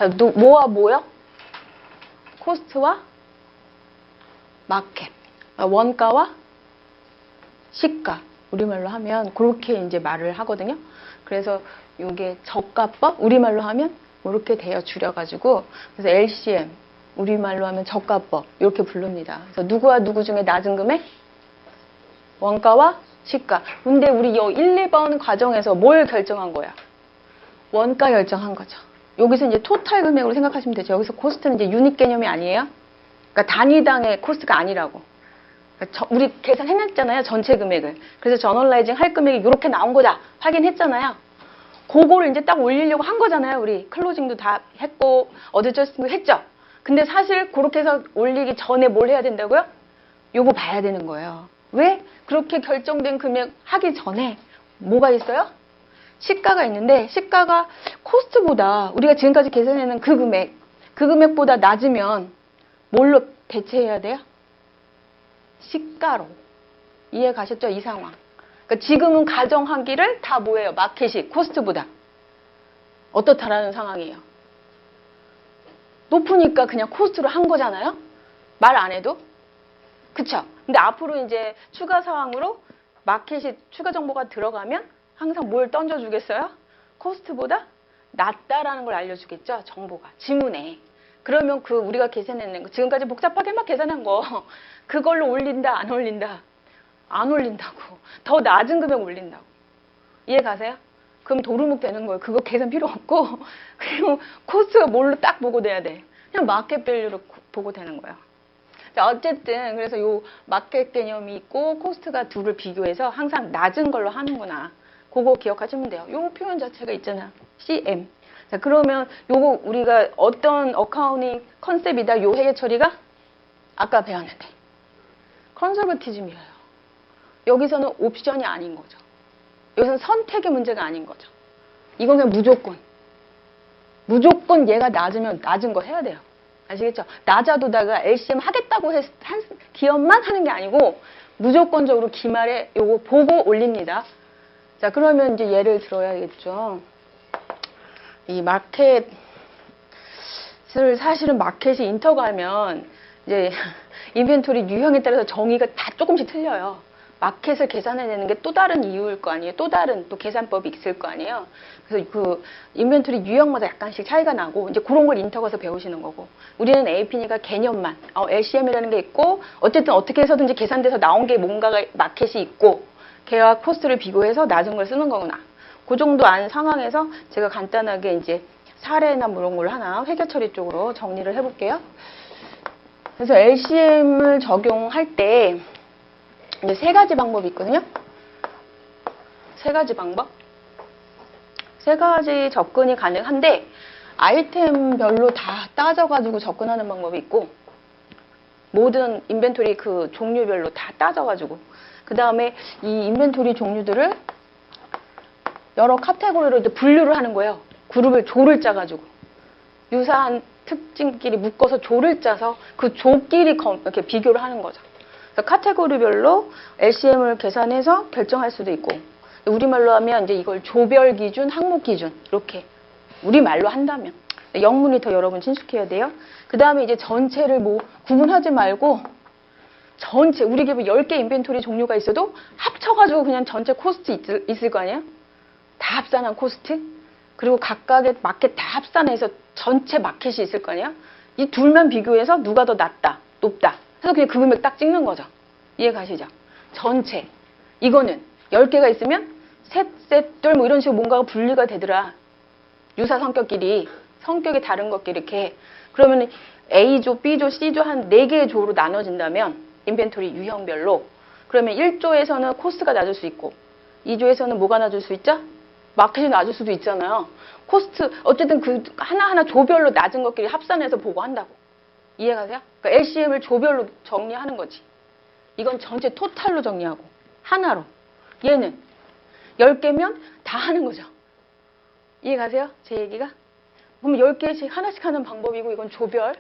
자, 뭐와 뭐요? 코스트와 마켓. 원가와 시가. 우리말로 하면 그렇게 이제 말을 하거든요. 그래서 이게 저가법, 우리말로 하면 이렇게 되어 줄여가지고, 그래서 LCM, 우리말로 하면 저가법, 이렇게 부릅니다. 그래서 누구와 누구 중에 낮은 금액? 원가와 시가. 근데 우리 이 1, 2번 과정에서 뭘 결정한 거야? 원가 결정한 거죠. 여기서 이제 토탈 금액으로 생각하시면 되죠. 여기서 코스트는 이제 유닛 개념이 아니에요. 그러니까 단위당의 코스트가 아니라고. 그러니까 우리 계산해냈잖아요. 전체 금액을. 그래서 저널라이징 할 금액이 이렇게 나온 거다. 확인했잖아요. 그거를 이제 딱 올리려고 한 거잖아요. 우리 클로징도 다 했고 어드저스팅도 했죠. 근데 사실 그렇게 해서 올리기 전에 뭘 해야 된다고요? 요거 봐야 되는 거예요. 왜? 그렇게 결정된 금액 하기 전에 뭐가 있어요? 시가가 있는데 시가가 코스트보다 우리가 지금까지 계산해낸 그 금액보다 낮으면 뭘로 대체해야 돼요? 시가로. 이해 가셨죠? 이 상황. 그러니까 지금은 가정하기를 다 뭐예요? 마켓이 코스트보다 어떻다라는 상황이에요. 높으니까 그냥 코스트로 한 거잖아요? 말 안 해도? 그쵸? 근데 앞으로 이제 추가 사항으로 마켓이 추가 정보가 들어가면 항상 뭘 던져주겠어요? 코스트보다 낮다라는 걸 알려주겠죠? 정보가. 지문에. 그러면 그 우리가 계산해낸 거, 지금까지 복잡하게 막 계산한 거, 그걸로 올린다, 안 올린다? 안 올린다고. 더 낮은 금액 올린다고. 이해 가세요? 그럼 도루묵 되는 거예요. 그거 계산 필요 없고, 그리고 코스트가 뭘로 딱 보고돼야 돼. 그냥 마켓 밸류로 보고되는 거예요. 자, 어쨌든 그래서 요 마켓 개념이 있고 코스트가 둘을 비교해서 항상 낮은 걸로 하는구나. 그거 기억하시면 돼요. 요 표현 자체가 있잖아. CM. 자, 그러면 요거 우리가 어떤 어카운팅 컨셉이다. 요 회계 처리가 아까 배웠는데 컨서버티즘이에요. 여기서는 옵션이 아닌 거죠. 여기서는 선택의 문제가 아닌 거죠. 이건 그냥 무조건 얘가 낮으면 낮은 거 해야 돼요. 아시겠죠? 낮아도다가 LCM 하겠다고 한 기업만 하는 게 아니고 무조건적으로 기말에 요거 보고 올립니다. 자, 그러면 이제 예를 들어야겠죠. 이 마켓을 사실은 마켓이 인터가면 이제 인벤토리 유형에 따라서 정의가 다 조금씩 틀려요. 마켓을 계산해내는 게 또 다른 이유일 거 아니에요. 또 다른 또 계산법이 있을 거 아니에요. 그래서 그 인벤토리 유형마다 약간씩 차이가 나고 이제 그런 걸 인터 가서 배우시는 거고 우리는 AP니까 개념만 LCM이라는 게 있고 어쨌든 어떻게 해서든지 계산돼서 나온 게 뭔가가 마켓이 있고 걔와 코스트를 비교해서 낮은 걸 쓰는 거구나. 그 정도 안 상황에서 제가 간단하게 이제 사례나 뭐 이런 걸 하나 회계 처리 쪽으로 정리를 해볼게요. 그래서 LCM을 적용할 때 이제 세 가지 방법이 있거든요. 세 가지 방법. 세 가지 접근이 가능한데 아이템별로 다 따져가지고 접근하는 방법이 있고 모든 인벤토리 그 종류별로 다 따져가지고 그 다음에 이 인벤토리 종류들을 여러 카테고리로 이제 분류를 하는 거예요. 그룹을 조를 짜가지고 유사한 특징끼리 묶어서 조를 짜서 그 조끼리 이렇게 비교를 하는 거죠. 그래서 카테고리별로 LCM을 계산해서 결정할 수도 있고 우리말로 하면 이제 이걸 조별 기준, 항목 기준 이렇게 우리말로 한다면 영문이 더 여러분 친숙해야 돼요. 그 다음에 이제 전체를 뭐 구분하지 말고 전체 우리 기업 10개 인벤토리 종류가 있어도 합쳐가지고 그냥 전체 코스트 있을 거 아니에요? 다 합산한 코스트? 그리고 각각의 마켓 다 합산해서 전체 마켓이 있을 거 아니에요? 이 둘만 비교해서 누가 더 낮다, 높다. 그래서 그냥 그 금액 딱 찍는 거죠. 이해 가시죠? 전체. 이거는 10개가 있으면 셋둘 뭐 이런 식으로 뭔가가 분리가 되더라. 유사 성격끼리, 성격이 다른 것끼리 이렇게. 그러면 A조, B조, C조 한 4개의 조로 나눠진다면 인벤토리 유형별로 그러면 1조에서는 코스트가 낮을 수 있고 2조에서는 뭐가 낮을 수 있죠? 마켓이 낮을 수도 있잖아요. 코스트 어쨌든 그 하나하나 조별로 낮은 것끼리 합산해서 보고한다고. 이해가세요? 그러니까 LCM을 조별로 정리하는 거지. 이건 전체 토탈로 정리하고 하나로. 얘는 10개면 다 하는 거죠. 이해가세요? 제 얘기가? 그럼 10개씩 하나씩 하는 방법이고 이건 조별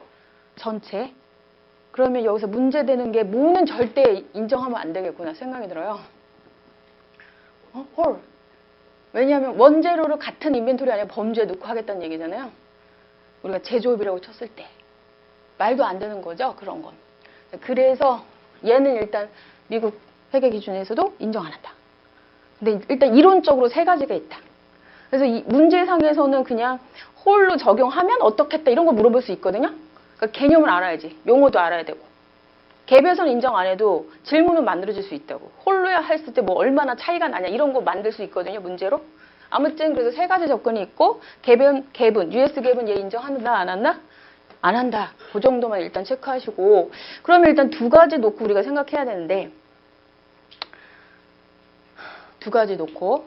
전체. 그러면 여기서 문제되는 게 뭐는 절대 인정하면 안 되겠구나 생각이 들어요. 왜냐하면 원재료를 같은 인벤토리 안에 범주에 넣고 하겠다는 얘기잖아요. 우리가 제조업이라고 쳤을 때 말도 안 되는 거죠. 그런 건. 그래서 얘는 일단 미국 회계 기준에서도 인정 안 한다. 근데 일단 이론적으로 세 가지가 있다. 그래서 이 문제상에서는 그냥 홀로 적용하면 어떻겠다 이런 거 물어볼 수 있거든요. 그러니까 개념을 알아야지. 용어도 알아야 되고. 갭에서는 인정 안 해도 질문은 만들어질 수 있다고. 홀로야 했을 때 뭐 얼마나 차이가 나냐 이런 거 만들 수 있거든요. 문제로. 아무튼 그래서 세 가지 접근이 있고 갭은 US 갭은 얘 인정한다 안 한다? 안 한다. 그 정도만 일단 체크하시고 그러면 일단 두 가지 놓고 우리가 생각해야 되는데 두 가지 놓고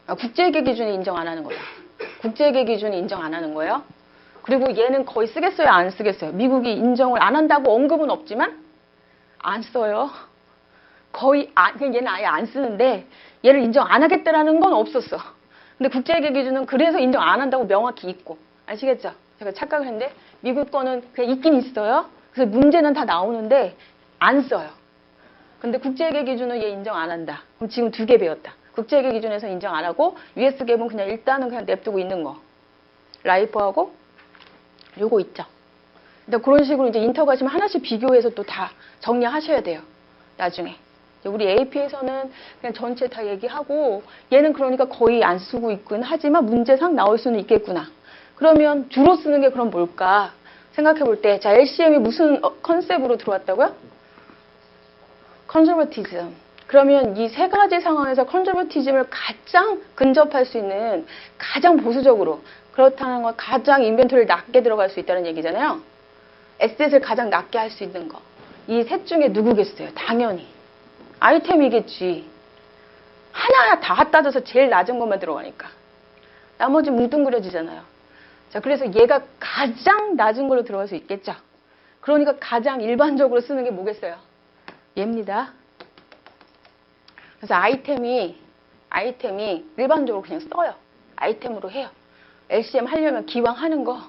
국제회계 기준이 인정 안 하는 거다. 국제회계 기준이 인정 안 하는 거예요. 그리고 얘는 거의 쓰겠어요? 안 쓰겠어요? 미국이 인정을 안 한다고 언급은 없지만 안 써요. 거의 그냥 얘는 아예 안 쓰는데 얘를 인정 안 하겠다라는 건 없었어. 근데 국제회계 기준은 그래서 인정 안 한다고 명확히 있고 아시겠죠? 제가 착각을 했는데 미국 거는 그냥 있긴 있어요. 그래서 문제는 다 나오는데 안 써요. 근데 국제회계 기준은 얘 인정 안 한다. 그럼 지금 두 개 배웠다. 국제회계 기준에서 인정 안 하고 US 갭은 그냥 일단은 그냥 냅두고 있는 거. 라이프하고 요거 있죠. 근데 그런 식으로 이제 인터 가시면 하나씩 비교해서 또 다 정리하셔야 돼요. 나중에. 우리 AP에서는 그냥 전체 다 얘기하고 얘는 그러니까 거의 안 쓰고 있긴 하지만 문제상 나올 수는 있겠구나. 그러면 주로 쓰는 게 그럼 뭘까? 생각해 볼 때 자 LCM이 무슨 컨셉으로 들어왔다고요? 컨저버티즘. 그러면 이 세 가지 상황에서 컨저버티즘을 가장 근접할 수 있는 가장 보수적으로 그렇다는 건 가장 인벤토리를 낮게 들어갈 수 있다는 얘기잖아요. 에셋을 가장 낮게 할 수 있는 거. 이 셋 중에 누구겠어요? 당연히. 아이템이겠지. 하나 다 따져서 제일 낮은 것만 들어가니까. 나머지 뭉뚱그려지잖아요. 자, 그래서 얘가 가장 낮은 걸로 들어갈 수 있겠죠. 그러니까 가장 일반적으로 쓰는 게 뭐겠어요? 얘입니다. 그래서 아이템이 일반적으로 그냥 써요. 아이템으로 해요. LCM 하려면 기왕 하는 거.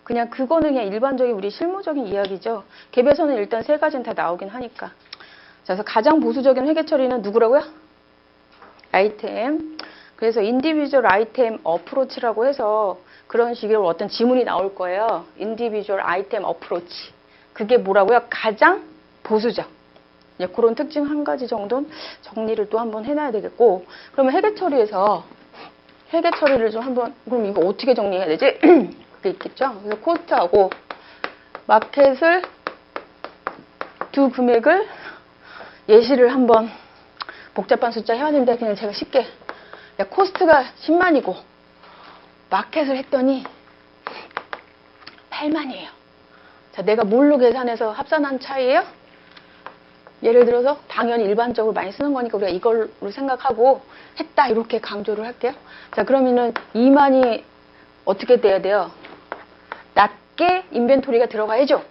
그냥 그거는 그냥 일반적인 우리 실무적인 이야기죠. 갭에서는 일단 세 가지는 다 나오긴 하니까. 자, 그래서 가장 보수적인 회계 처리는 누구라고요? 아이템. 그래서 인디비주얼 아이템 어프로치라고 해서 그런 식으로 어떤 지문이 나올 거예요. 인디비주얼 아이템 어프로치. 그게 뭐라고요? 가장 보수적. 예, 그런 특징 한 가지 정도는 정리를 또 한번 해놔야 되겠고. 그러면 회계 처리에서 회계 처리를 좀 한번 그럼 이거 어떻게 정리해야 되지? 그게 있겠죠. 그래서 코스트하고 마켓을 두 금액을 예시를 한번 복잡한 숫자 해야 되는데 그냥 제가 쉽게 코스트가 10만이고 마켓을 했더니 8만이에요. 자, 내가 뭘로 계산해서 합산한 차이예요? 예를 들어서 당연히 일반적으로 많이 쓰는 거니까 우리가 이걸로 생각하고 했다 이렇게 강조를 할게요. 자, 그러면은 2만이 어떻게 돼야 돼요? 낮게 인벤토리가 들어가야죠.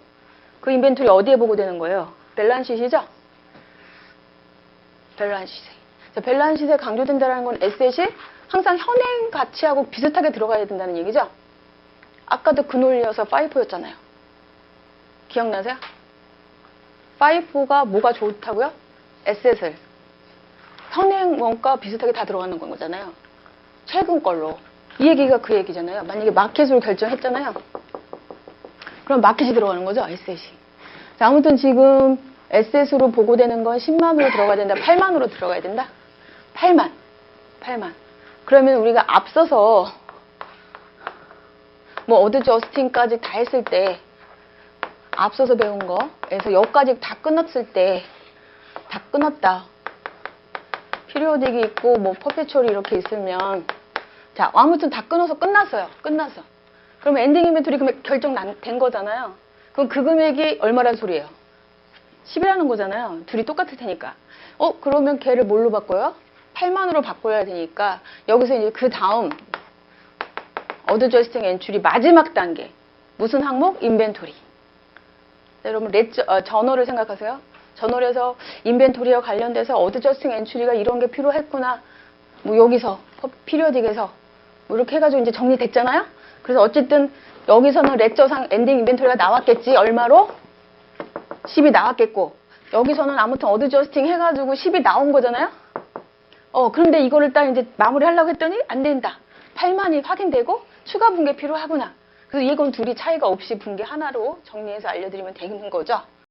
그 인벤토리 어디에 보고되는 거예요? 밸런스시트죠? 밸런스시트. 자, 밸런스시트에 강조된다는 건 에셋이 항상 현행 가치하고 비슷하게 들어가야 된다는 얘기죠? 아까도 그 논리여서 파이프였잖아요. 기억나세요? 파이프가 뭐가 좋다고요? 에셋을 현행 원가 비슷하게 다 들어가는 거잖아요. 최근 걸로. 이 얘기가 그 얘기잖아요. 만약에 마켓으로 결정했잖아요. 그럼 마켓이 들어가는 거죠, 에셋이. 자, 아무튼 지금 에셋으로 보고되는 건 10만으로 들어가야 된다. 8만으로 들어가야 된다. 8만. 그러면 우리가 앞서서 뭐 어드 저스팅까지 다 했을 때 앞서서 배운 거에서 여기까지 다 끝났을 때 다 끝났다. 피리오딕이 있고 뭐 퍼페추얼이 이렇게 있으면 자, 아무튼 다 끊어서 끝났어요. 끝났어. 그러면 엔딩 인벤토리 금액 결정된 거잖아요. 그럼 그 금액이 얼마란 소리예요? 10이라는 거잖아요. 둘이 똑같을 테니까. 그러면 걔를 뭘로 바꿔요? 8만으로 바꿔야 되니까 여기서 이제 그 다음 어드 저스팅 엔츄리 마지막 단계 무슨 항목? 인벤토리. 여러분 저널을 생각하세요. 저널에서 인벤토리와 관련돼서 어드 저스팅 엔츄리가 이런 게 필요했구나. 뭐 여기서 피리어딕에서 뭐 이렇게 해가지고 이제 정리됐잖아요. 그래서 어쨌든 여기서는 레저상 엔딩 인벤토리가 나왔겠지. 얼마로? 10이 나왔겠고 여기서는 아무튼 어드 저스팅 해가지고 10이 나온 거잖아요. 그런데 이거를 딱 이제 마무리 하려고 했더니 안 된다. 8만이 확인되고 추가 분계 필요하구나. 그래서 이건 둘이 차이가 없이 분계 하나로 정리해서 알려드리면 되는 거죠.